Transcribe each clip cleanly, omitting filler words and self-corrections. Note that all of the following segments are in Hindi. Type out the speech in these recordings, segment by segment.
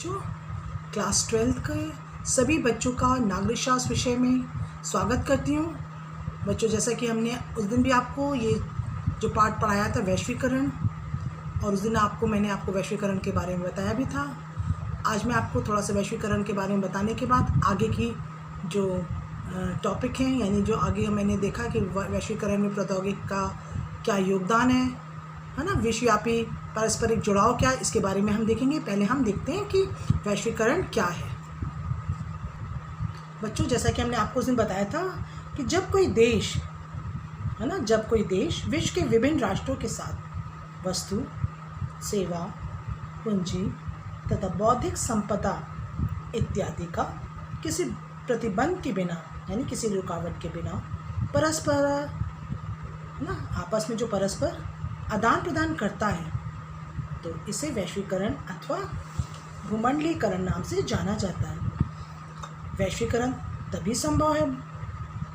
बच्चों, क्लास 12 के सभी बच्चों का नागरिक शास्त्र विषय में स्वागत करती हूँ। बच्चों, जैसा कि हमने उस दिन भी आपको ये जो पाठ पढ़ाया था वैश्वीकरण, और उस दिन मैंने आपको वैश्वीकरण के बारे में बताया भी था। आज मैं आपको थोड़ा सा वैश्वीकरण के बारे में बताने के बाद आगे की जो टॉपिक हैं, यानी जो आगे मैंने देखा कि वैश्वीकरण में प्रौद्योगिकी का क्या योगदान है ना, विश्वव्यापी पारस्परिक जुड़ाव क्या है, इसके बारे में हम देखेंगे। पहले हम देखते हैं कि वैश्वीकरण क्या है। बच्चों, जैसा कि हमने आपको उस दिन बताया था कि जब कोई देश विश्व के विभिन्न राष्ट्रों के साथ वस्तु, सेवा, पूंजी तथा बौद्धिक संपदा इत्यादि का किसी प्रतिबंध के बिना, यानी किसी रुकावट के बिना आपस में जो परस्पर आदान प्रदान करता है, तो इसे वैश्वीकरण अथवा भूमंडलीकरण नाम से जाना जाता है। वैश्वीकरण तभी संभव है,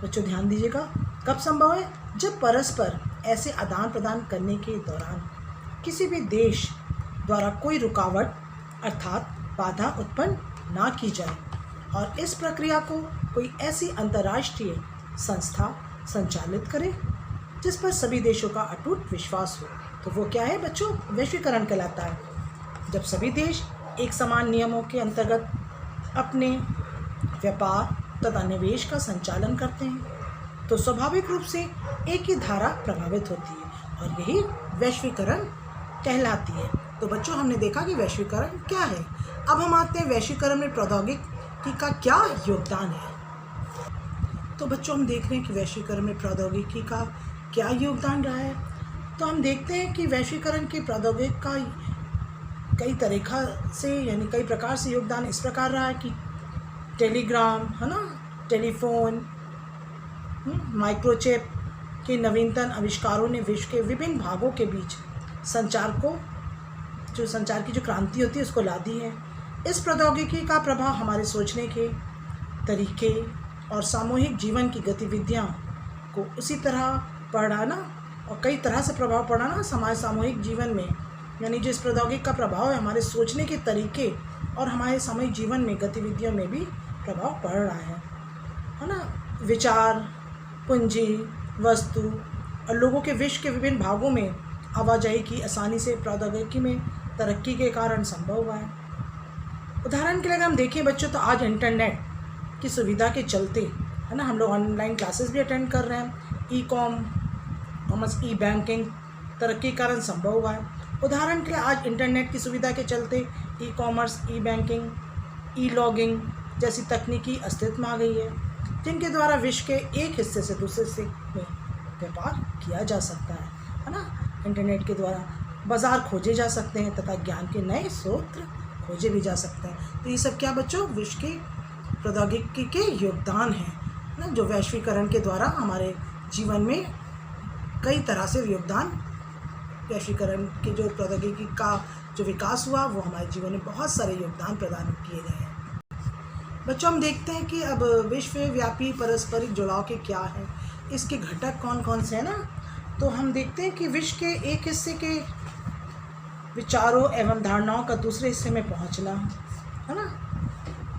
बच्चों ध्यान दीजिएगा, कब संभव है? जब परस्पर ऐसे आदान प्रदान करने के दौरान किसी भी देश द्वारा कोई रुकावट अर्थात बाधा उत्पन्न ना की जाए और इस प्रक्रिया को कोई ऐसी अंतर्राष्ट्रीय संस्था संचालित करे जिस पर सभी देशों का अटूट विश्वास हो। तो वो क्या है बच्चों? वैश्वीकरण कहलाता है। जब सभी देश एक समान नियमों के अंतर्गत अपने व्यापार तथा निवेश का संचालन करते हैं, तो स्वाभाविक रूप से एक ही धारा प्रभावित होती है और यही वैश्वीकरण कहलाती है। तो बच्चों, हमने देखा कि वैश्वीकरण क्या है। अब हम आते हैं वैश्वीकरण में प्रौद्योगिकी का क्या योगदान है। तो बच्चों, हम देख रहे हैं कि वैश्वीकरण में प्रौद्योगिकी का क्या योगदान रहा है। तो हम देखते हैं कि वैश्वीकरण की प्रौद्योगिकी का कई तरीक़ा से, यानी कई प्रकार से योगदान इस प्रकार रहा है कि टेलीग्राम, है ना, टेलीफोन, माइक्रोचिप के नवीनतम आविष्कारों ने विश्व के विभिन्न भागों के बीच संचार की जो क्रांति होती है उसको ला दी है। इस प्रौद्योगिकी का प्रभाव हमारे सोचने के तरीके और सामूहिक जीवन की गतिविधियाँ को उसी तरह पढ़ाना और कई तरह से प्रभाव पड़ाना हमारे सामूहिक जीवन में, यानी जो इस प्रौद्योगिकी का प्रभाव है हमारे सोचने के तरीके और हमारे सामूहिक जीवन में गतिविधियों में भी प्रभाव पड़ रहा है ना। विचार, पूंजी, वस्तु और लोगों के विश्व के विभिन्न भागों में आवाजाही की आसानी से प्रौद्योगिकी में तरक्की के कारण संभव हुआ है। उदाहरण के लिए अगर हम देखें बच्चों, तो आज इंटरनेट की सुविधा के चलते, है ना, हम लोग ऑनलाइन क्लासेस भी अटेंड कर रहे हैं। ई-कॉमर्स, ई बैंकिंग तरक्की के कारण संभव हुआ है। उदाहरण के लिए आज इंटरनेट की सुविधा के चलते ई-कॉमर्स, ई बैंकिंग, ई लॉगिंग जैसी तकनीकी अस्तित्व में आ गई है, जिनके द्वारा विश्व के एक हिस्से से दूसरे हिस्से में व्यापार किया जा सकता है ना। इंटरनेट के द्वारा बाज़ार खोजे जा सकते हैं तथा ज्ञान के नए स्रोत खोजे भी जा सकते हैं। तो ये सब क्या बच्चों? विश्व के प्रौद्योगिकी के योगदान हैं ना, जो वैश्वीकरण के द्वारा हमारे जीवन में कई तरह से योगदान, वैश्वीकरण के जो प्रौद्योगिकी का जो विकास हुआ वो हमारे जीवन में बहुत सारे योगदान प्रदान किए गए हैं। बच्चों, हम देखते हैं कि अब विश्वव्यापी पारस्परिक जुड़ाव के क्या है, इसके घटक कौन कौन से हैं ना। तो हम देखते हैं कि विश्व के एक हिस्से के विचारों एवं धारणाओं का दूसरे हिस्से में पहुंचना, है ना,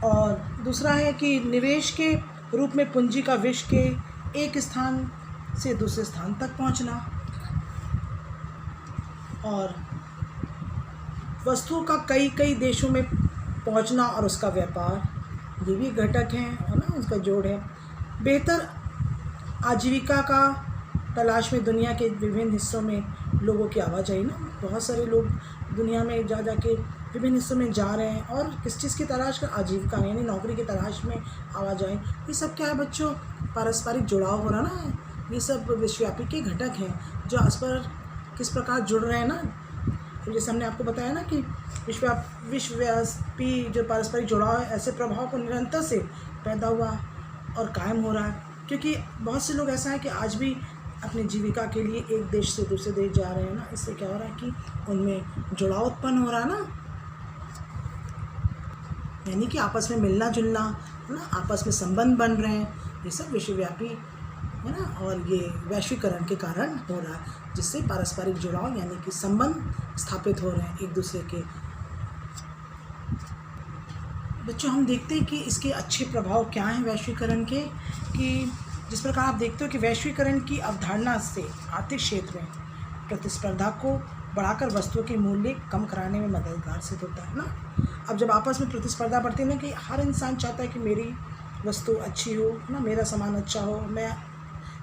और दूसरा है कि निवेश के रूप में पूंजी का विश्व के एक स्थान से दूसरे स्थान तक पहुंचना, और वस्तुओं का कई देशों में पहुंचना और उसका व्यापार, ये भी घटक हैं, है ना, उसका जोड़ है। बेहतर आजीविका का तलाश में दुनिया के विभिन्न हिस्सों में लोगों की आवाजाही ना, बहुत सारे लोग दुनिया में जा के विभिन्न हिस्सों में जा रहे हैं और किस चीज़ की तलाश कर? आजीविका, यानी नौकरी की तलाश में आवाजाही। ये सब क्या है बच्चों? पारस्परिक जुड़ाव हो रहा ना, ये सब विश्वव्यापी के घटक हैं जो आस पर किस प्रकार जुड़ रहे हैं ना। तो जैसे हमने आपको बताया ना कि विश्वव्यापी जो पारस्परिक जुड़ाव है, ऐसे प्रभाव को निरंतर से पैदा हुआ और कायम हो रहा है, क्योंकि बहुत से लोग ऐसा है कि आज भी अपनी जीविका के लिए एक देश से दूसरे देश जा रहे हैं ना। इससे क्या हो रहा है कि उनमें जुड़ाव उत्पन्न हो रहा है ना, यानी कि आपस में मिलना जुलना, है ना, आपस में संबंध बन रहे हैं। ये सब विश्वव्यापी है ना, और ये वैश्वीकरण के कारण हो रहा है, जिससे पारस्परिक जुड़ाव यानी कि संबंध स्थापित हो रहे हैं एक दूसरे के। बच्चों हम देखते हैं कि इसके अच्छे प्रभाव क्या हैं वैश्वीकरण के, कि जिस प्रकार आप देखते हो कि वैश्वीकरण की अवधारणा से आर्थिक क्षेत्र में प्रतिस्पर्धा को बढ़ाकर वस्तुओं के मूल्य कम कराने में मददगार सिद्ध होता है ना। अब जब आपस में प्रतिस्पर्धा बढ़ती है ना, कि हर इंसान चाहता है कि मेरी वस्तु अच्छी हो ना, मेरा सामान अच्छा हो,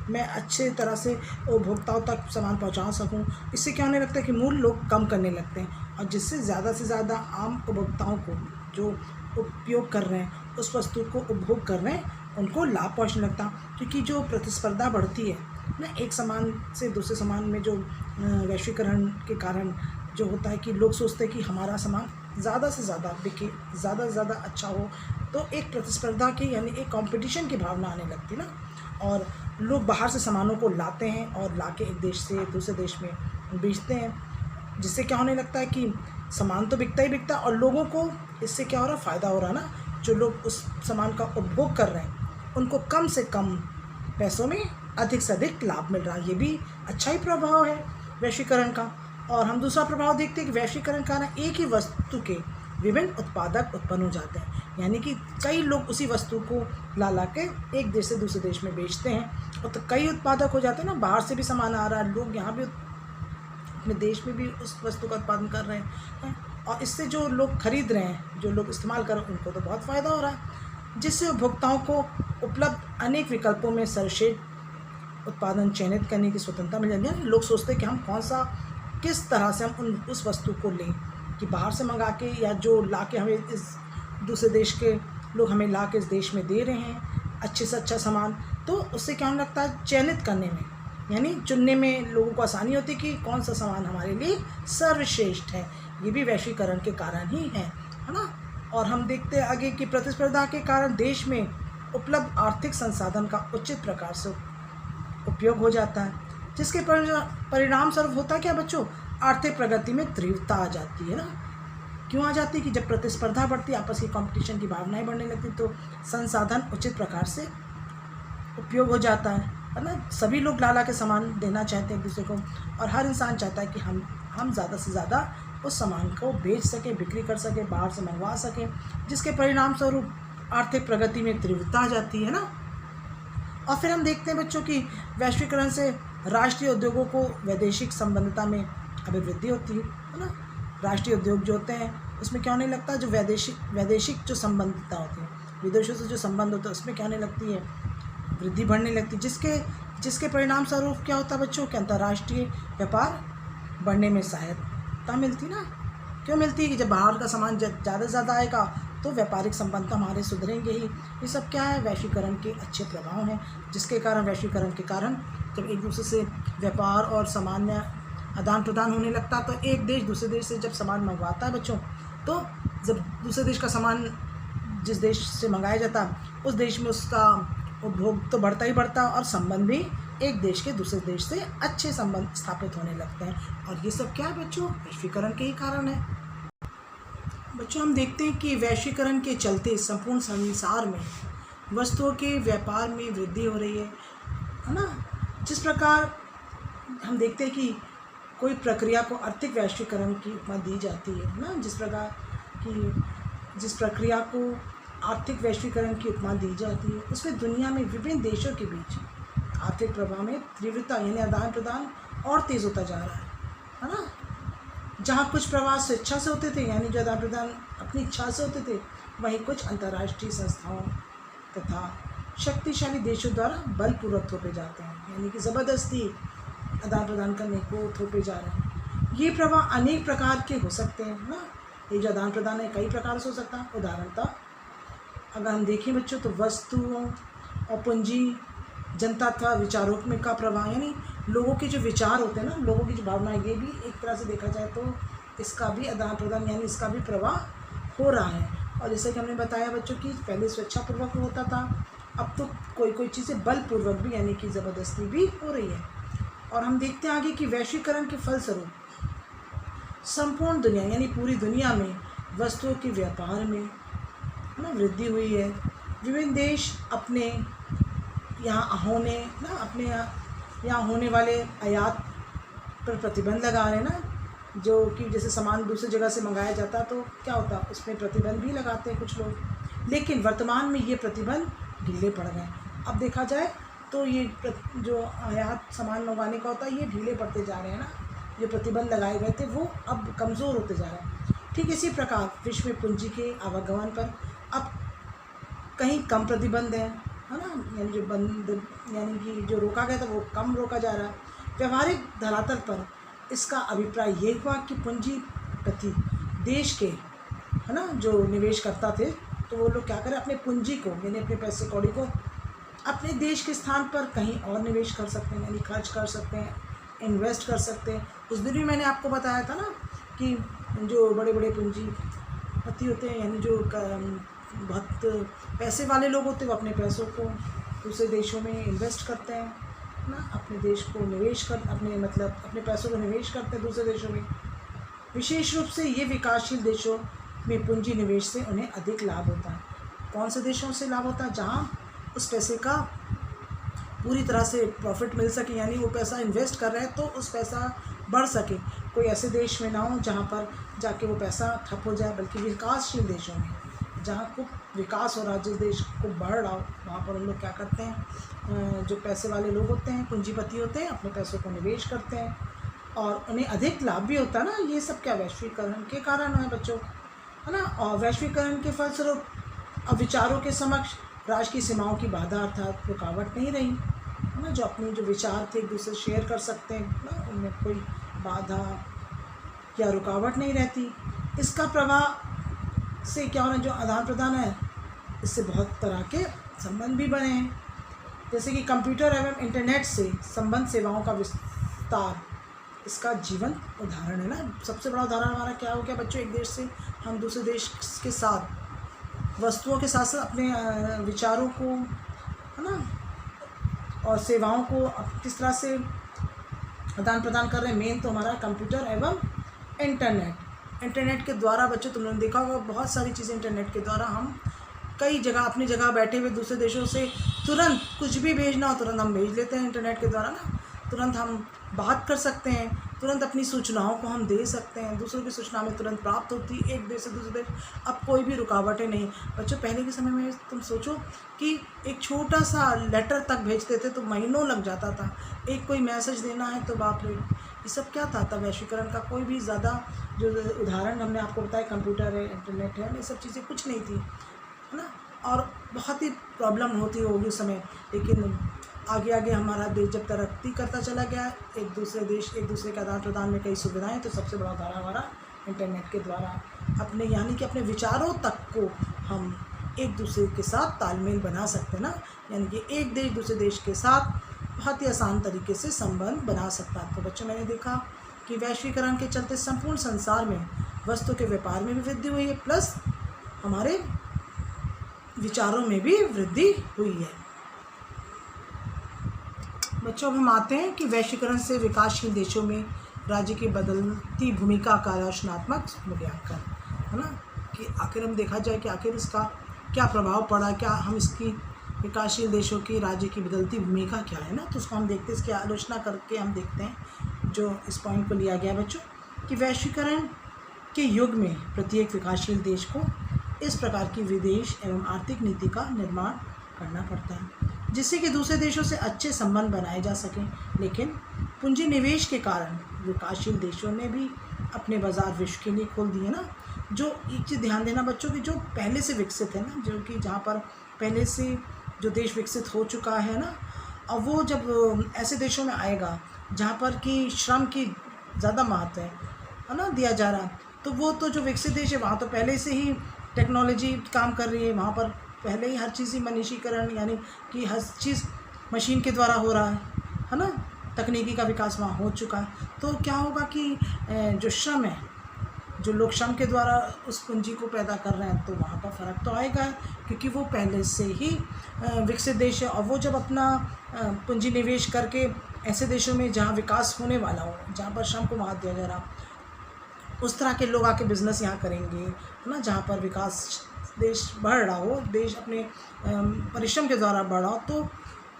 मैं अच्छे तरह से उपभोक्ताओं तक सामान पहुंचा सकूं। इससे क्या होने लगता है कि मूल्य लोग कम करने लगते हैं, और जिससे ज़्यादा से ज़्यादा आम उपभोक्ताओं को जो उपयोग कर रहे हैं, उस वस्तु को उपभोग कर रहे हैं, उनको लाभ पहुंचने लगता। क्योंकि जो प्रतिस्पर्धा बढ़ती है ना एक सामान से दूसरे सामान में, जो वैश्वीकरण के कारण जो होता है कि लोग सोचते हैं कि हमारा सामान ज़्यादा से ज़्यादा बिके, ज़्यादा से ज़्यादा अच्छा हो, तो एक प्रतिस्पर्धा की यानी एक कंपटीशन की भावना आने लगती ना। और लोग बाहर से सामानों को लाते हैं और लाके एक देश से दूसरे देश में बेचते हैं, जिससे क्या होने लगता है कि सामान तो बिकता ही बिकता, और लोगों को इससे क्या हो रहा है, फ़ायदा हो रहा है ना। जो लोग उस सामान का उपभोग कर रहे हैं उनको कम से कम पैसों में अधिक से अधिक लाभ मिल रहा है। ये भी अच्छा ही प्रभाव है वैश्वीकरण का। और हम दूसरा प्रभाव देखते हैं कि वैश्वीकरण का ना एक ही वस्तु के विभिन्न उत्पादक उत्पन्न हो जाते हैं, यानी कि कई लोग उसी वस्तु को ला के एक देश से दूसरे देश में बेचते हैं, और तो कई उत्पादक हो जाते हैं ना। बाहर से भी सामान आ रहा है, लोग यहाँ भी अपने देश में भी उस वस्तु का उत्पादन कर रहे हैं, और इससे जो लोग खरीद रहे हैं, जो लोग इस्तेमाल कर रहे हैं, उनको तो बहुत फ़ायदा हो रहा है, जिससे उपभोक्ताओं को उपलब्ध अनेक विकल्पों में सर्वश्रेष्ठ उत्पादन चयनित करने की स्वतंत्रता मिल जाती है। लोग सोचते हैं कि हम किस तरह से हम उस वस्तु को लें, कि बाहर से मंगा के या जो ला के हमें इस दूसरे देश के लोग हमें ला के इस देश में दे रहे हैं अच्छे से अच्छा सामान, तो उससे क्या होने लगता है, चयनित करने में यानी चुनने में लोगों को आसानी होती है कि कौन सा सामान हमारे लिए सर्वश्रेष्ठ है। ये भी वैश्वीकरण के कारण ही है ना। और हम देखते हैं आगे कि प्रतिस्पर्धा के कारण देश में उपलब्ध आर्थिक संसाधन का उचित प्रकार से उपयोग हो जाता है, जिसके परिणाम स्वरूप होता है क्या बच्चों, आर्थिक प्रगति में तीव्रता आ जाती है ना। क्यों आ जाती है कि जब प्रतिस्पर्धा बढ़ती है, आपस की कंपटीशन की भावनाएं बढ़ने लगती, तो संसाधन उचित प्रकार से उपयोग हो जाता है ना। सभी लोग ला के सामान देना चाहते हैं एक दूसरे को, और हर इंसान चाहता है कि हम ज़्यादा से ज़्यादा उस सामान को बेच सकें, बिक्री कर सकें, बाहर से मंगवा सकें, जिसके परिणाम स्वरूप आर्थिक प्रगति में तीव्रता आ जाती है ना। और फिर हम देखते हैं बच्चों की वैश्वीकरण से राष्ट्रीय उद्योगों को वैदेशिक संबंधता में अभिवृद्धि होती है ना। राष्ट्रीय उद्योग जो होते हैं उसमें क्या होने लगता है, जो वैदेशिक जो संबंधता होती है, विदेशों से जो संबंध होता है, उसमें क्या होने लगती है, वृद्धि बढ़ने लगती है, जिसके परिणाम स्वरूप क्या होता है बच्चों कि अंतर्राष्ट्रीय व्यापार बढ़ने में सहायता मिलती ना। क्यों मिलती है कि जब बाहर का सामान ज़्यादा से ज़्यादा आएगा तो व्यापारिक संबंध हमारे सुधरेंगे ही। ये सब क्या है, वैश्वीकरण के अच्छे प्रभाव हैं, जिसके कारण वैश्वीकरण के कारण जब एक दूसरे से व्यापार और सामान्य आदान प्रदान होने लगता, तो एक देश दूसरे देश से जब सामान मंगवाता है बच्चों, तो जब दूसरे देश का सामान जिस देश से मंगाया जाता है उस देश में उसका उपभोग तो बढ़ता ही बढ़ता, और संबंध भी एक देश के दूसरे देश से अच्छे संबंध स्थापित होने लगते हैं। और ये सब क्या है बच्चों, वैश्वीकरण के ही कारण है। बच्चों हम देखते हैं कि वैश्वीकरण के चलते संपूर्ण संसार में वस्तुओं के व्यापार में वृद्धि हो रही है ना। जिस प्रकार हम देखते हैं कि कोई प्रक्रिया को आर्थिक वैश्वीकरण की उपमा दी जाती है ना, जिस प्रक्रिया को आर्थिक वैश्वीकरण की उपमा दी जाती है, उसमें दुनिया में विभिन्न देशों के बीच आर्थिक प्रवाह में तीव्रता यानी आदान प्रदान और तेज़ होता जा रहा है ना। जहाँ कुछ प्रवाह स्वेच्छा से होते थे, यानी जो आदान प्रदान अपनी इच्छा से होते थे, वहीं कुछ अंतर्राष्ट्रीय संस्थाओं तथा शक्तिशाली देशों द्वारा बलपूर्वक थोपे जाते हैं, यानी कि ज़बरदस्ती आदान प्रदान करने को थोपे जा रहे हैं। ये प्रवाह अनेक प्रकार के हो सकते हैं ना। ये जो आदान प्रदान है कई प्रकार से हो सकता है। उदाहरणतः अगर हम देखें बच्चों, तो वस्तुओं और पूंजी, जनता अथवा विचारों में का प्रवाह, यानी लोगों के जो विचार होते हैं ना, लोगों की जो भावनाएं, ये भी एक तरह से देखा जाए तो इसका भी आदान प्रदान यानी इसका भी प्रवाह हो रहा है। और जैसे कि हमने बताया बच्चों की पहले स्वेच्छापूर्वक होता था, अब तो कोई चीज़ें बलपूर्वक भी यानी कि ज़बरदस्ती भी हो रही है। और हम देखते हैं आगे कि वैश्वीकरण के फलस्वरूप संपूर्ण दुनिया यानी पूरी दुनिया में वस्तुओं के व्यापार में ना वृद्धि हुई है। विभिन्न देश अपने यहाँ होने वाले आयात पर प्रतिबंध लगा रहे हैं ना, जो कि जैसे सामान दूसरी जगह से मंगाया जाता तो क्या होता, उसमें प्रतिबंध भी लगाते हैं कुछ लोग, लेकिन वर्तमान में ये प्रतिबंध ढीले पड़ गए। अब देखा जाए तो ये जो आयात सामान मंगवाने का होता है, ये ढीले पड़ते जा रहे हैं ना, जो प्रतिबंध लगाए गए थे वो अब कमज़ोर होते जा रहे हैं। ठीक इसी प्रकार विश्व में पूंजी के आवागमन पर अब कहीं कम प्रतिबंध है ना, यानी जो बंद यानी कि जो रोका गया था वो कम रोका जा रहा है। व्यवहारिक धरातल पर इसका अभिप्राय ये हुआ कि पूंजीपति देश के है ना जो निवेश करता थे, तो वो लोग क्या करें, अपने पूंजी को यानी अपने पैसे कौड़ी को अपने देश के स्थान पर कहीं और निवेश कर सकते हैं, यानी खर्च कर सकते हैं, इन्वेस्ट कर सकते हैं। उस दिन भी मैंने आपको बताया था ना कि जो बड़े बड़े पूंजीपति होते हैं, यानी जो बहुत पैसे वाले लोग होते हैं, वो अपने पैसों को दूसरे देशों में इन्वेस्ट करते हैं ना, अपने देश को निवेश कर अपने पैसों को निवेश करते हैं दूसरे देशों में। विशेष रूप से ये विकासशील देशों में पूंजी निवेश से उन्हें अधिक लाभ होता है। कौन से देशों से लाभ होता है? जहाँ उस पैसे का पूरी तरह से प्रॉफिट मिल सके, यानी वो पैसा इन्वेस्ट कर रहे हैं तो उस पैसा बढ़ सके। कोई ऐसे देश में ना हो जहाँ पर जाके वो पैसा ठप हो जाए, बल्कि विकासशील देशों में जहाँ खूब विकास हो रहा है, जिस देश को बढ़ रहा हो, वहाँ पर हम लोग क्या करते हैं, जो पैसे वाले लोग होते हैं, पूंजीपति होते हैं, अपने पैसों को निवेश करते हैं और उन्हें अधिक लाभ भी होता है ना। ये सब क्या वैश्वीकरण के कारण है बच्चों, है ना। और वैश्वीकरण के फलस्वरूप अब विचारों के समक्ष राष्ट्र की सीमाओं की बाधा अर्थात रुकावट नहीं रही, है ना। जो अपने जो विचार थे एक दूसरे शेयर कर सकते हैं ना, उनमें कोई बाधा या रुकावट नहीं रहती। इसका प्रभाव से क्या होना, जो आदान प्रदान है, इससे बहुत तरह के संबंध भी बने हैं, जैसे कि कंप्यूटर एवं इंटरनेट से संबंध सेवाओं का विस्तार इसका जीवन उदाहरण है ना। सबसे बड़ा उदाहरण हमारा क्या हो गया बच्चों, एक देश से हम दूसरे देश के साथ वस्तुओं के साथ साथ अपने विचारों को, है ना, और सेवाओं को किस तरह से आदान प्रदान कर रहे हैं। मेन तो हमारा कंप्यूटर एवं इंटरनेट के द्वारा बच्चों, तुम लोगों ने देखा होगा बहुत सारी चीज़ें इंटरनेट के द्वारा हम कई जगह अपनी जगह बैठे हुए दूसरे देशों से तुरंत कुछ भी भेजना हो तुरंत हम भेज लेते हैं इंटरनेट के द्वारा ना। तुरंत हम बात कर सकते हैं, तुरंत अपनी सूचनाओं को हम दे सकते हैं, दूसरों की सूचना में तुरंत प्राप्त होती है एक देश से दूसरे देश। अब कोई भी रुकावटें नहीं बच्चों। पहले के समय में तुम सोचो कि एक छोटा सा लेटर तक भेजते थे तो महीनों लग जाता था, एक कोई मैसेज देना है तो बाप रे। ये सब क्या था तब वैश्वीकरण का कोई भी ज़्यादा जो उदाहरण हमने आपको बताया, कंप्यूटर है, इंटरनेट है, ये सब चीज़ें कुछ नहीं थी, है ना। और बहुत ही प्रॉब्लम होती होगी उस समय, लेकिन आगे आगे हमारा देश जब तरक्की करता चला गया, एक दूसरे के आदान प्रदान में कई सुविधाएं, तो सबसे बड़ा उदाहरण हमारा इंटरनेट के द्वारा अपने यानी कि अपने विचारों तक को हम एक दूसरे के साथ तालमेल बना सकते हैं ना, यानी कि एक देश दूसरे देश के साथ बहुत ही आसान तरीके से संबंध बना सकता है। तो बच्चों मैंने देखा कि वैश्वीकरण के चलते संपूर्ण संसार में वस्तु के व्यापार में भी वृद्धि हुई है, प्लस हमारे विचारों में भी वृद्धि हुई है। बच्चों अब हम आते हैं कि वैश्वीकरण से विकासशील देशों में राज्य की बदलती भूमिका का आलोचनात्मक मूल्यांकन, है ना, कि आखिर हम देखा जाए कि आखिर इसका क्या प्रभाव पड़ा, क्या हम इसकी विकासशील देशों की राज्य की बदलती भूमिका क्या है ना, तो उसको हम देखते हैं, इसकी आलोचना करके हम देखते हैं जो इस पॉइंट को लिया गया बच्चों कि वैश्वीकरण के युग में प्रत्येक विकासशील देश को इस प्रकार की विदेश एवं आर्थिक नीति का निर्माण करना पड़ता है जिससे कि दूसरे देशों से अच्छे संबंध बनाए जा सकें। लेकिन पूंजी निवेश के कारण विकासशील देशों ने भी अपने बाज़ार विश्व के लिए खोल दिए ना। जो एक चीज़ ध्यान देना बच्चों की, जो पहले से विकसित है ना, जो कि जहाँ पर पहले से जो देश विकसित हो चुका है ना, अब वो जब ऐसे देशों में आएगा जहाँ पर कि श्रम की ज़्यादा महत्व है ना दिया जा रहा, तो वो तो जो विकसित देश है वहाँ तो पहले से ही टेक्नोलॉजी काम कर रही है, वहाँ पर पहले ही हर चीज़ ही मनीषीकरण यानी कि हर चीज़ मशीन के द्वारा हो रहा है ना, तकनीकी का विकास वहाँ हो चुका है। तो क्या होगा कि जो श्रम है, जो लोग श्रम के द्वारा उस पूंजी को पैदा कर रहे हैं, तो वहाँ पर फ़र्क तो आएगा क्योंकि वो पहले से ही विकसित देश है। और वो जब अपना पूंजी निवेश करके ऐसे देशों में जहाँ विकास होने वाला हो, जहाँ पर श्रम को महत्व दिया जा रहा, उस तरह के लोग आके बिज़नेस यहाँ करेंगे, है ना, जहाँ पर विकास देश बढ़ रहा हो, देश अपने परिश्रम के द्वारा बढ़ रहा हो, तो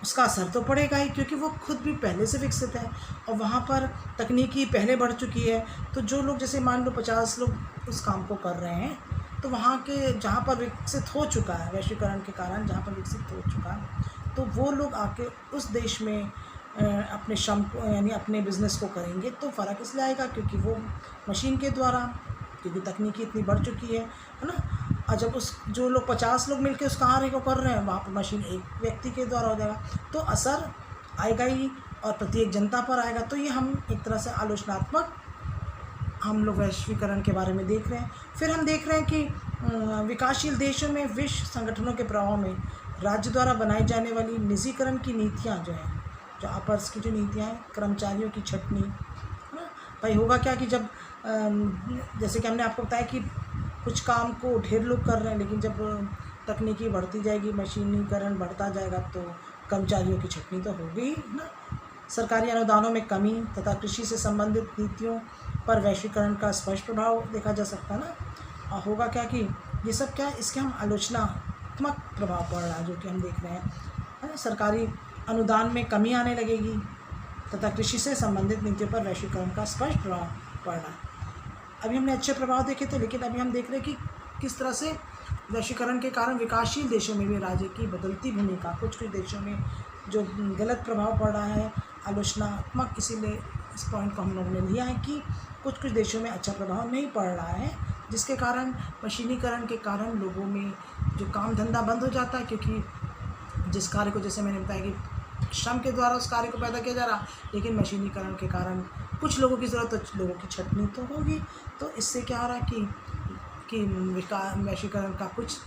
उसका असर तो पड़ेगा ही, क्योंकि वो खुद भी पहले से विकसित है और वहाँ पर तकनीकी पहले बढ़ चुकी है। तो जो लोग, जैसे मान लो 50 लोग उस काम को कर रहे हैं, तो वहाँ के जहाँ पर विकसित हो चुका है वैश्वीकरण के कारण, जहाँ पर विकसित हो चुका है, तो वो लोग आके उस देश में अपने श्रम को यानी अपने बिज़नेस को करेंगे। तो फ़र्क इसलिए आएगा क्योंकि वो मशीन के द्वारा, क्योंकि तकनीकी इतनी बढ़ चुकी है ना। और जब उस जो लोग 50 लोग मिलकर उस कार्य को कर रहे हैं, वहाँ पर मशीन एक व्यक्ति के द्वारा हो जाएगा, तो असर आएगा ही और प्रत्येक जनता पर आएगा। तो ये हम एक तरह से आलोचनात्मक हम लोग वैश्वीकरण के बारे में देख रहे हैं। फिर हम देख रहे हैं कि विकासशील देशों में विश्व संगठनों के प्रभाव में राज्य द्वारा बनाई जाने वाली निजीकरण की नीतियाँ जो हैं, जो आपस की जो नीतियाँ हैं, कर्मचारियों की छटनी, है ना। भाई होगा क्या कि जब जैसे कि हमने आपको बताया कि कुछ काम को ढेर लोग कर रहे हैं, लेकिन जब तकनीकी बढ़ती जाएगी, मशीनीकरण बढ़ता जाएगा, तो कर्मचारियों की छटनी तो होगी ना। सरकारी अनुदानों में कमी तथा कृषि से संबंधित नीतियों पर वैश्वीकरण का स्पष्ट प्रभाव देखा जा सकता है ना। और होगा क्या कि ये सब क्या है, इसके हम आलोचनात्मक प्रभाव पड़ रहा है जो कि हम देख रहे हैं, है ना। सरकारी अनुदान में कमी आने लगेगी तथा कृषि से संबंधित नीतियों पर वैश्वीकरण का स्पष्ट प्रभाव पड़ रहा है। अभी हमने अच्छे प्रभाव देखे थे, लेकिन अभी हम देख रहे हैं कि किस तरह से वैश्वीकरण के कारण विकासशील देशों में भी राज्य की बदलती भूमिका, कुछ देशों में जो गलत प्रभाव पड़ रहा है आलोचनात्मक, इसीलिए इस पॉइंट को हम लोगों ने लिया है कि कुछ देशों में अच्छा प्रभाव नहीं पड़ रहा है, जिसके कारण मशीनीकरण के कारण लोगों में जो काम धंधा बंद हो जाता है, क्योंकि जिस कार्य को, जैसे मैंने बताया कि श्रम के द्वारा उस कार्य को पैदा किया जा रहा, लेकिन मशीनीकरण के कारण कुछ लोगों की ज़रूरत, तो लोगों की छटनी तो होगी। तो इससे क्या हो रहा है कि वैश्वीकरण का कुछ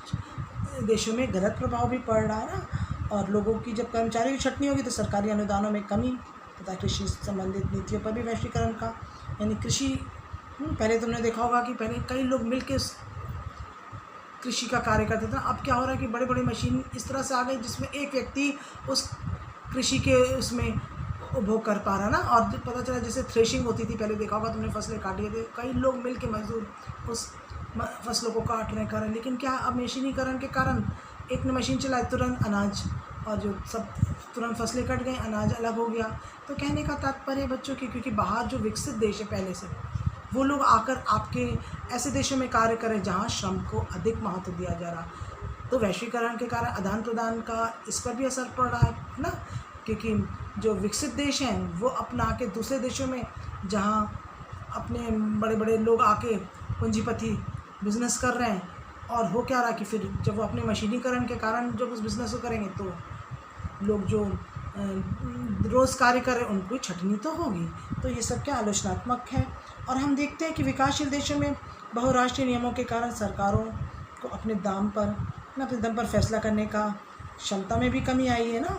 देशों में गलत प्रभाव भी पड़ रहा है ना। और लोगों की जब कर्मचारियों की छटनी होगी, तो सरकारी अनुदानों में कमी तथा कृषि संबंधित नीतियों पर भी वैश्वीकरण का, यानी कृषि, पहले तुमने देखा होगा कि पहले कई लोग मिलकर कृषि का कार्य करते थे। अब क्या हो रहा है कि बड़े बड़े मशीन इस तरह से आ गई जिसमें एक व्यक्ति उस कृषि के उसमें उपभोग कर पा रहा ना। और पता चला जैसे थ्रेशिंग होती थी, पहले देखा होगा तुमने, फसलें काटी थी, कई लोग मिल के मजदूर उस फसलों को काट रहे, कर रहे हैं। लेकिन क्या अब मशीनीकरण के कारण एक ने मशीन चलाई, तुरंत अनाज और जो सब तुरंत फसलें कट गई, अनाज अलग हो गया। तो कहने का तात्पर्य बच्चों की, क्योंकि बाहर जो विकसित देश है पहले से, वो लोग आकर आपके ऐसे देशों में कार्य करें जहाँ श्रम को अधिक महत्व दिया जा रहा, तो वैश्वीकरण के कारण आदान प्रदान का इस पर भी असर पड़ रहा है ना। क्योंकि जो विकसित देश हैं वो अपना आके दूसरे देशों में, जहाँ अपने बड़े बड़े लोग आके पूंजीपति बिजनेस कर रहे हैं, और हो क्या रहा कि फिर जब वो अपने मशीनीकरण के कारण जब उस बिज़नेस को करेंगे, तो लोग जो रोज़ कार्य करें उनको छटनी तो होगी। तो ये सब क्या आलोचनात्मक है। और हम देखते हैं कि विकासशील देशों में बहुराष्ट्रीय नियमों के कारण सरकारों को अपने दम पर फैसला करने का क्षमता में भी कमी आई है ना।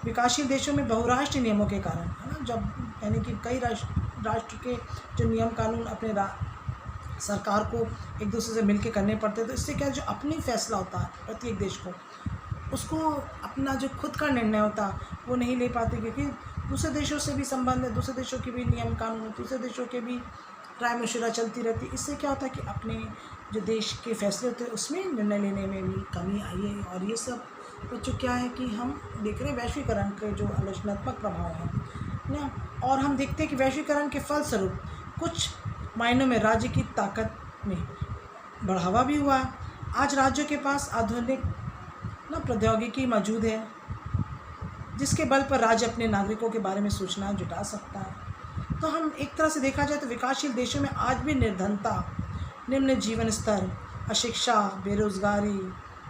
विकासशील देशों में बहुराष्ट्रीय नियमों के कारण, है ना, जब यानी कि कई राष्ट्र के जो नियम कानून अपने सरकार को एक दूसरे से मिलकर करने पड़ते, तो इससे क्या, जो अपनी फैसला होता है प्रत्येक देश को, उसको अपना जो खुद का निर्णय होता वो नहीं ले पाते, क्योंकि दूसरे देशों से भी संबंध है, दूसरे देशों के भी नियम कानून, दूसरे देशों के भी राय मशवरा चलती रहती। इससे क्या होता है कि अपने जो देश के फैसले होते हैं उसमें निर्णय लेने में भी कमी आई है। और ये सब बच्चों क्या है कि हम देख रहे हैं वैश्वीकरण के जो आलोचनात्मक प्रभाव है ना। और हम देखते हैं कि वैश्वीकरण के फलस्वरूप कुछ मायनों में राज्य की ताकत में बढ़ावा भी हुआ। आज राज्यों के पास आधुनिक प्रौद्योगिकी मौजूद है, जिसके बल पर राज्य अपने नागरिकों के बारे में सूचना जुटा सकता है। तो हम एक तरह से देखा जाए तो विकासशील देशों में आज भी निर्धनता, निम्न जीवन स्तर, अशिक्षा, बेरोजगारी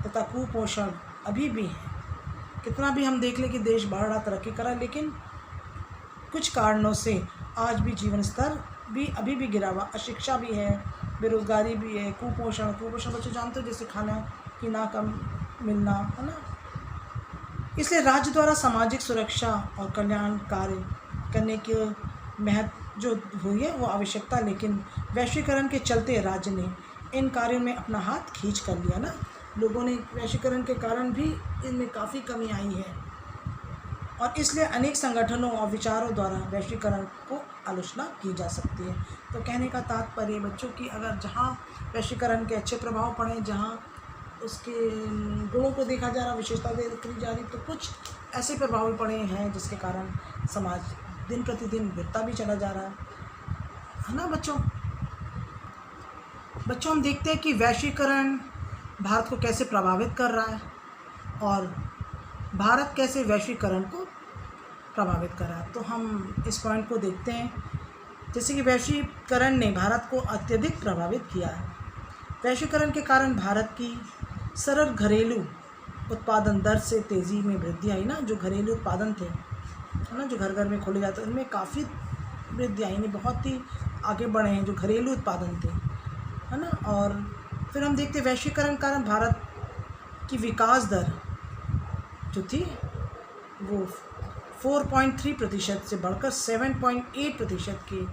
तथा कुपोषण अभी भी है। कितना भी हम देख लें कि देश बढ़ रहा, तरक्की कर रहा, लेकिन कुछ कारणों से आज भी जीवन स्तर भी अभी भी गिरा हुआ, अशिक्षा भी है, बेरोजगारी भी है, कुपोषण बच्चे जानते हो, जैसे खाना पीना कम मिलना, है ना। इसलिए राज्य द्वारा सामाजिक सुरक्षा और कल्याण कार्य करने के महत्व जो हुई है वो आवश्यकता, लेकिन वैश्वीकरण के चलते राज्य ने इन कार्यों में अपना हाथ खींच कर लिया ना। लोगों ने वैश्वीकरण के कारण भी इनमें काफ़ी कमी आई है, और इसलिए अनेक संगठनों और विचारों द्वारा वैश्वीकरण को आलोचना की जा सकती है। तो कहने का तात्पर्य बच्चों की, अगर जहाँ वैश्वीकरण के अच्छे प्रभाव पड़े, जहाँ उसके गुणों को देखा जा रहा, विशेषता देखी जा रही, तो कुछ ऐसे प्रभाव पड़े हैं जिसके कारण समाज दिन प्रतिदिन गिरता भी चला जा रहा है ना बच्चों। हम देखते हैं कि वैश्वीकरण भारत को कैसे प्रभावित कर रहा है और भारत कैसे वैश्वीकरण को प्रभावित कर रहा है। तो हम इस पॉइंट को देखते हैं। जैसे कि वैश्वीकरण ने भारत को अत्यधिक प्रभावित किया है। वैश्वीकरण के कारण भारत की सरल घरेलू उत्पादन दर से तेज़ी में वृद्धि आई ना। जो घरेलू उत्पादन थे है ना, जो घर घर में खोले जाते हैं, उनमें काफ़ी वृद्धि आई, यानी बहुत ही आगे बढ़े हैं जो घरेलू उत्पादन थे, है ना। और फिर हम देखते वैश्वीकरण के कारण भारत की विकास दर जो थी वो 4.3% से बढ़कर 7.8% के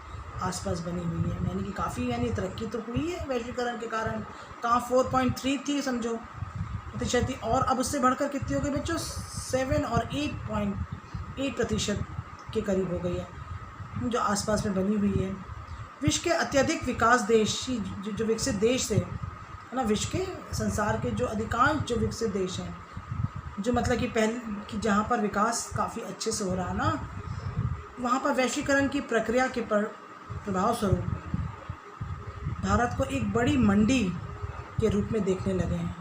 आसपास बनी हुई है, यानी कि काफ़ी तरक्की तो हुई है वैश्वीकरण के कारण। कहाँ 4.3 थी समझो प्रतिशत थी, और अब उससे बढ़कर कितनी हो गई बच्चों, 7 और 8.8% के करीब हो गई है, जो आसपास में बनी हुई है। विश्व के अत्यधिक विकास देश जो विकसित देश थे, है ना, विश्व के संसार के जो अधिकांश जो विकसित देश हैं, जो मतलब कि पहले जहाँ पर विकास काफ़ी अच्छे से हो रहा है ना, वहाँ पर वैश्वीकरण की प्रक्रिया के प्रभाव स्वरूप भारत को एक बड़ी मंडी के रूप में देखने लगे हैं।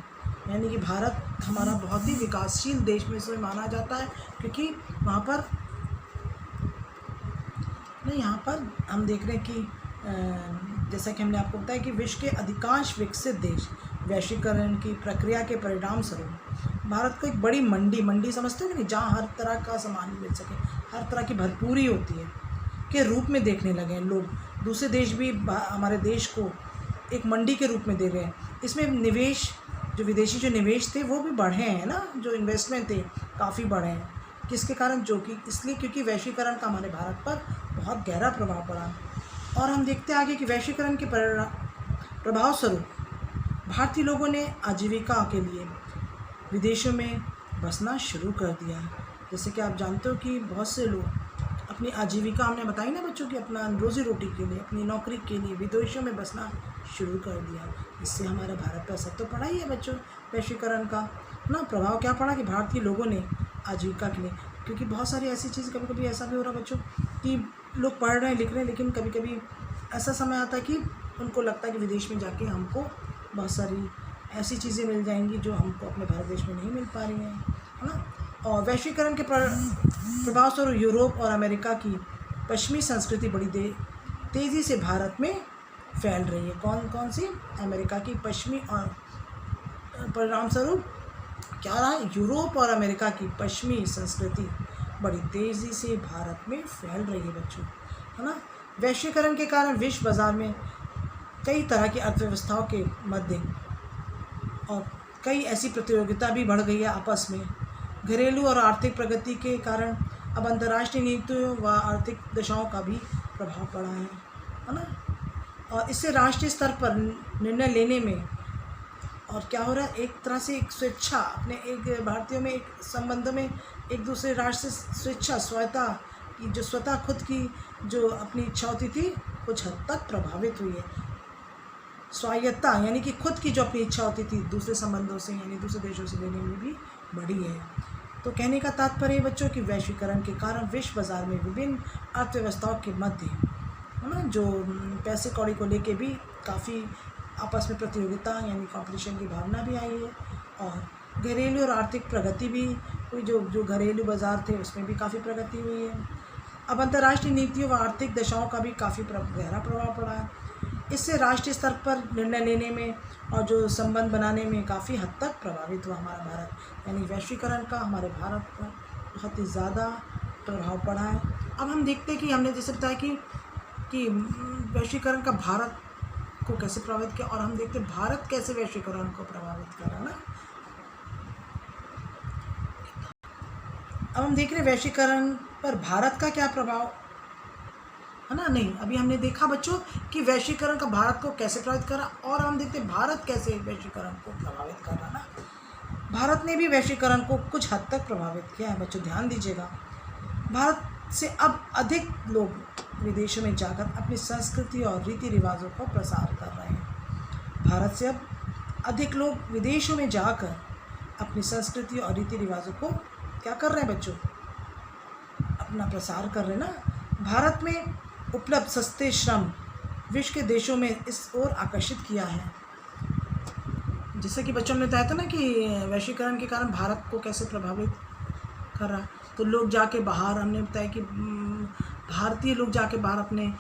यानी कि भारत हमारा बहुत ही विकासशील देश में से माना जाता है, क्योंकि वहाँ पर नहीं, यहाँ पर हम देख रहे हैं कि जैसा कि हमने आपको बताया कि विश्व के अधिकांश विकसित देश वैश्वीकरण की प्रक्रिया के परिणाम स्वरूप भारत को एक बड़ी मंडी समझते हो कि नहीं, जहाँ हर तरह का सामान मिल सके, हर तरह की भरपूरी होती है, के रूप में देखने लगे हैं लोग। दूसरे देश भी हमारे देश को एक मंडी के रूप में दे रहे हैं। इसमें निवेश, जो विदेशी जो निवेश थे वो भी बढ़े हैं ना, जो इन्वेस्टमेंट थे काफ़ी बढ़े हैं। किसके कारण, जो कि इसलिए क्योंकि वैश्वीकरण का हमारे भारत पर बहुत गहरा प्रभाव पड़ा। और हम देखते हैं आगे कि वैश्वीकरण के प्रभाव स्वरूप भारतीय लोगों ने आजीविका के लिए विदेशों में बसना शुरू कर दिया है। जैसे कि आप जानते हो कि बहुत से लोग अपनी आजीविका, हमने बताई ना बच्चों की, अपना रोज़ी रोटी के लिए, अपनी नौकरी के लिए विदेशों में बसना शुरू कर दिया। इससे हमारे भारत पर असर तो पड़ा ही है बच्चों वैश्वीकरण का ना। प्रभाव क्या पड़ा कि भारतीय लोगों ने आजीविका के लिए, क्योंकि बहुत सारी ऐसी चीज़, कभी कभी ऐसा भी हो रहा बच्चों कि लोग पढ़ रहे हैं, लिख रहे हैं, लेकिन कभी कभी ऐसा समय आता है कि उनको लगता है कि विदेश में जाके हमको बहुत सारी ऐसी चीज़ें मिल जाएंगी जो हमको अपने भारत देश में नहीं मिल पा रही हैं, है ना। और वैश्वीकरण के प्रभाव स्वरूप यूरोप और अमेरिका की पश्चिमी संस्कृति बड़ी तेज़ी से भारत में फैल रही है। कौन सी, अमेरिका की पश्चिमी, और परिणाम स्वरूप क्या रहा है, यूरोप और अमेरिका की पश्चिमी संस्कृति बड़ी तेज़ी से भारत में फैल रही है बच्चों, है ना। वैश्वीकरण के कारण विश्व बाज़ार में कई तरह की अर्थव्यवस्थाओं के मध्य और कई ऐसी प्रतियोगिता भी बढ़ गई है आपस में। घरेलू और आर्थिक प्रगति के कारण अब अंतर्राष्ट्रीय नीतियों व आर्थिक दशाओं का भी प्रभाव पड़ा है ना। और इससे राष्ट्रीय स्तर पर निर्णय लेने में और क्या हो रहा है, एक तरह से एक स्वेच्छा, अपने एक भारतीयों में एक संबंधों में एक दूसरे राष्ट्र से स्वेच्छा, स्वता की जो स्वतः खुद की जो अपनी इच्छा होती थी कुछ हद तक प्रभावित हुई है। स्वायत्ता यानी कि खुद की जो अपनी इच्छा होती थी दूसरे संबंधों से यानी दूसरे देशों से लेने में भी बढ़ी है। तो कहने का तात्पर्य बच्चों कि वैश्वीकरण के कारण विश्व बाजार में विभिन्न अर्थव्यवस्थाओं के मध्य, है ना, जो पैसे कौड़ी को लेके भी काफ़ी आपस में प्रतियोगिता यानी कंपटीशन की भावना भी आई है। और घरेलू और आर्थिक प्रगति भी हुई, जो घरेलू बाज़ार थे उसमें भी काफ़ी प्रगति हुई है। अब अंतर्राष्ट्रीय नीतियों व आर्थिक दशाओं का भी काफ़ी गहरा प्रभाव पड़ा है। इससे राष्ट्रीय स्तर पर निर्णय लेने में और जो संबंध बनाने में काफ़ी हद तक प्रभावित हुआ हमारा भारत, यानी वैश्वीकरण का हमारे भारत पर बहुत ही ज़्यादा प्रभाव पड़ा है। अब हम देखते हैं कि हमने जैसे बताया कि वैश्वीकरण का भारत को कैसे प्रभावित किया, और हम देखते हैं भारत कैसे वैश्वीकरण को प्रभावित कर रहा है ना। अब हम देख रहे हैं वैश्वीकरण पर भारत का क्या प्रभाव है ना। नहीं, अभी हमने देखा बच्चों कि वैश्वीकरण का भारत को कैसे प्रभावित करा, और हम देखते हैं भारत कैसे वैश्वीकरण को प्रभावित कर रहा ना। भारत ने भी वैश्वीकरण को कुछ हद तक प्रभावित किया है बच्चों, ध्यान दीजिएगा। भारत से अब अधिक लोग विदेशों में जाकर अपनी संस्कृति और रीति रिवाजों का प्रसार कर रहे हैं। भारत से अब अधिक लोग विदेशों में जाकर अपनी संस्कृति और रीति रिवाजों को क्या कर रहे हैं बच्चों, अपना प्रसार कर रहे हैं ना। भारत में उपलब्ध सस्ते श्रम विश्व के देशों में इस ओर आकर्षित किया है। जैसे कि बच्चों ने बताया था ना कि वैश्वीकरण के कारण भारत को कैसे प्रभावित कर रहा है। तो लोग जाके बाहर, हमने बताया कि भारतीय लोग जाके बाहर अपने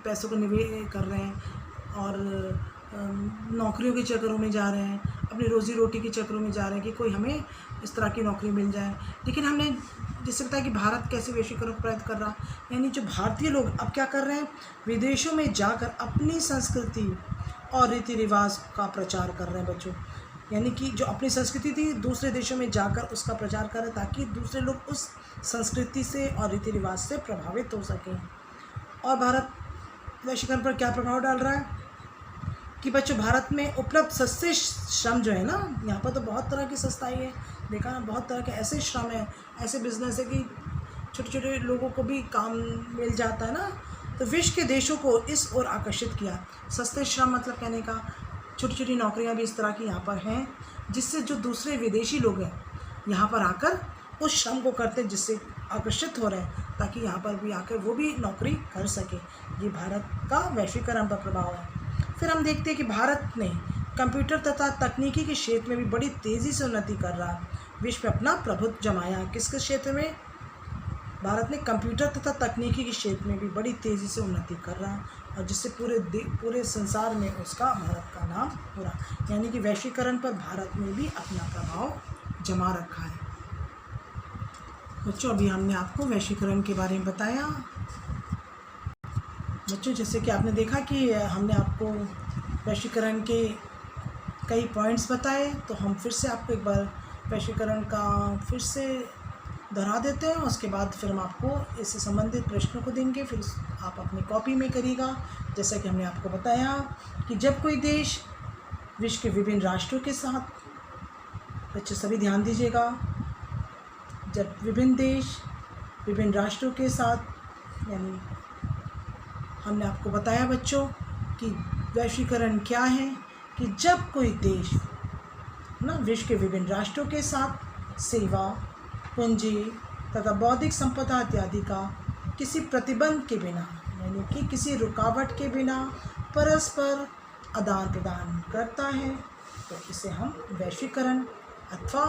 पैसों को निवेश कर रहे हैं और नौकरियों के चक्करों में जा रहे हैं, अपनी रोज़ी रोटी के चक्करों में जा रहे हैं कि कोई हमें इस तरह की नौकरी मिल जाए। लेकिन हमने जैसे बताया कि भारत कैसे वैश्वीकरण को प्रयत्न कर रहा, यानी जो भारतीय लोग अब क्या कर रहे हैं, विदेशों में जाकर अपनी संस्कृति और रीति रिवाज का प्रचार कर रहे हैं बच्चों। यानी कि जो अपनी संस्कृति थी दूसरे देशों में जाकर उसका प्रचार कर रहे हैं ताकि दूसरे लोग उस संस्कृति से और रीति रिवाज से प्रभावित हो सकें। और भारत वैश्वीकरण पर क्या प्रभाव डाल रहा है कि बच्चों भारत में उपलब्ध सस्ते श्रम जो है ना, यहाँ पर तो बहुत तरह की सस्ताई है, देखा ना, बहुत तरह के ऐसे श्रम है, ऐसे बिजनेस है कि छोटे छोटे लोगों को भी काम मिल जाता है ना। तो विश्व के देशों को इस ओर आकर्षित किया। सस्ते श्रम मतलब कहने का छोटी छोटी नौकरियां भी इस तरह की यहाँ पर हैं जिससे जो दूसरे विदेशी लोग हैं यहाँ पर आकर उस श्रम को करते हैं, जिससे आकर्षित हो रहे हैं ताकि यहाँ पर भी आकर वो भी नौकरी कर सके। ये भारत का वैश्वीकरण पर प्रभाव है। फिर हम देखते हैं कि भारत ने कंप्यूटर तथा तकनीकी के क्षेत्र में भी बड़ी तेज़ी से उन्नति कर रहा है, विश्व में अपना प्रभुत्व जमाया। किसके क्षेत्र में? भारत ने कंप्यूटर तथा तकनीकी के क्षेत्र में भी बड़ी तेज़ी से उन्नति कर रहा है और जिससे पूरे संसार में उसका, भारत का नाम हो रहा है। यानी कि वैश्वीकरण पर भारत ने भी अपना प्रभाव जमा रखा है। बच्चों अभी हमने आपको वैश्वीकरण के बारे में बताया। बच्चों जैसे कि आपने देखा कि हमने आपको वैश्वीकरण के कई पॉइंट्स बताए, तो हम फिर से आपको एक बार वैश्वीकरण का फिर से दोहरा देते हैं। उसके बाद फिर हम आपको इससे संबंधित प्रश्नों को देंगे, फिर आप अपनी कॉपी में करिएगा। जैसा कि हमने आपको बताया कि जब कोई देश विश्व के विभिन्न राष्ट्रों के साथ, बच्चे सभी ध्यान दीजिएगा, जब विभिन्न देश विभिन्न राष्ट्रों के साथ, यानी हमने आपको बताया बच्चों कि वैश्वीकरण क्या है, कि जब कोई देश ना विश्व के विभिन्न राष्ट्रों के साथ सेवा, पूंजी तथा बौद्धिक संपदा इत्यादि का किसी प्रतिबंध के बिना, यानी कि किसी रुकावट के बिना परस्पर आदान प्रदान करता है, तो इसे हम वैश्वीकरण अथवा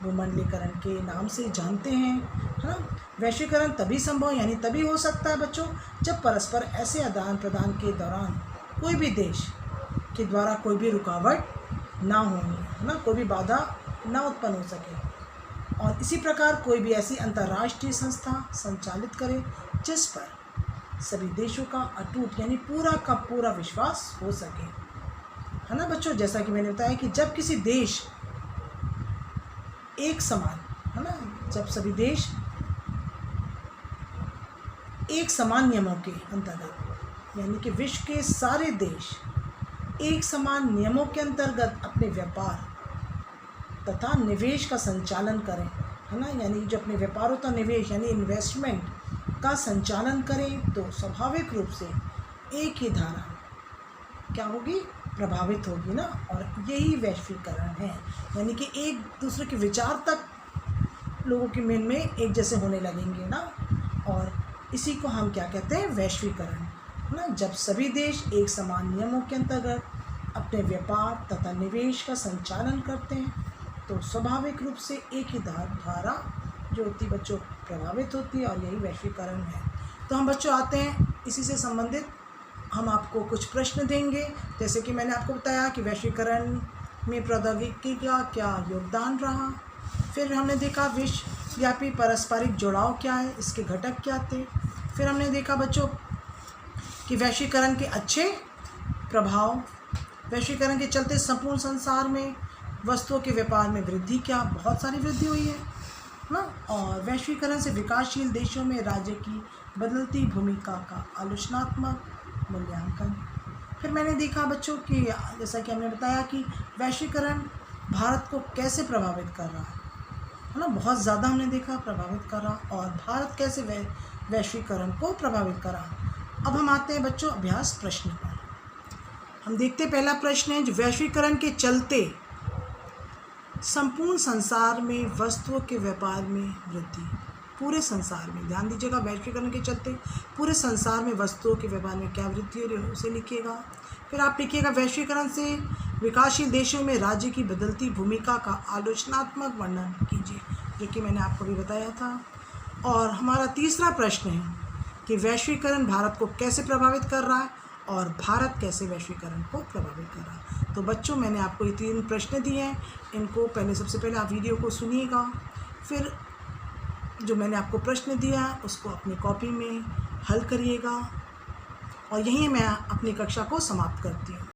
भूमंडलीकरण के नाम से जानते हैं, है ना। वैश्वीकरण तभी संभव, यानी तभी हो सकता है बच्चों, जब परस्पर ऐसे आदान प्रदान के दौरान कोई भी देश के द्वारा कोई भी रुकावट ना हो, है ना, कोई भी बाधा ना उत्पन्न हो सके, और इसी प्रकार कोई भी ऐसी अंतर्राष्ट्रीय संस्था संचालित करे जिस पर सभी देशों का अटूट यानी पूरा का पूरा विश्वास हो सके, है ना बच्चों। जैसा कि मैंने बताया कि जब किसी देश एक समान, है ना, जब सभी देश एक समान नियमों के अंतर्गत, यानी कि विश्व के सारे देश एक समान नियमों के अंतर्गत अपने व्यापार तथा निवेश का संचालन करें, है ना, यानी जो अपने व्यापार तथा निवेश यानी इन्वेस्टमेंट का संचालन करें, तो स्वाभाविक रूप से एक ही धारा क्या होगी, प्रभावित होगी ना। और यही वैश्वीकरण है, यानी कि एक दूसरे के विचार तक लोगों के मन में एक जैसे होने लगेंगे ना, और इसी को हम क्या कहते हैं, वैश्वीकरण, है ना। जब सभी देश एक समान नियमों के अंतर्गत अपने व्यापार तथा निवेश का संचालन करते हैं, तो स्वाभाविक रूप से एक ही धारा जो होती बच्चों प्रभावित होती है, और यही वैश्वीकरण है। तो हम बच्चों आते हैं इसी से संबंधित हम आपको कुछ प्रश्न देंगे। जैसे कि मैंने आपको बताया कि वैश्वीकरण में प्रौद्योगिकी का क्या योगदान रहा, फिर हमने देखा विश्वव्यापी पारस्परिक जुड़ाव क्या है, इसके घटक क्या थे, फिर हमने देखा बच्चों कि वैश्वीकरण के अच्छे प्रभाव, वैश्वीकरण के चलते संपूर्ण संसार में वस्तुओं के व्यापार में वृद्धि, क्या बहुत सारी वृद्धि हुई है ना, और वैश्वीकरण से विकासशील देशों में राज्य की बदलती भूमिका का आलोचनात्मक मूल्यांकन। फिर मैंने देखा बच्चों कि जैसा कि हमने बताया कि वैश्वीकरण भारत को कैसे प्रभावित कर रहा है ना, बहुत ज़्यादा हमने देखा प्रभावित कर रहा, और भारत कैसे वैश्वीकरण को प्रभावित कर रहा। अब हम आते हैं बच्चों अभ्यास प्रश्न पर। हम देखते पहला प्रश्न है, जो वैश्वीकरण के चलते संपूर्ण संसार में वस्तुओं के व्यापार में वृद्धि। पूरे संसार में, ध्यान दीजिएगा, वैश्वीकरण के चलते पूरे संसार में वस्तुओं के व्यापार में क्या वृद्धि हो रही है उसे लिखिएगा। फिर आप लिखिएगा, वैश्वीकरण से विकासशील देशों में राज्य की बदलती भूमिका का आलोचनात्मक वर्णन कीजिए, जो कि मैंने आपको भी बताया था। और हमारा तीसरा प्रश्न है कि वैश्वीकरण भारत को कैसे प्रभावित कर रहा है और भारत कैसे वैश्वीकरण को प्रभावित कर रहा है। तो बच्चों, मैंने आपको ये 3 प्रश्न दिए हैं, इनको सबसे पहले आप वीडियो को सुनिएगा, फिर जो मैंने आपको प्रश्न दिया है उसको अपनी कॉपी में हल करिएगा, और यहीं मैं अपनी कक्षा को समाप्त करती हूँ।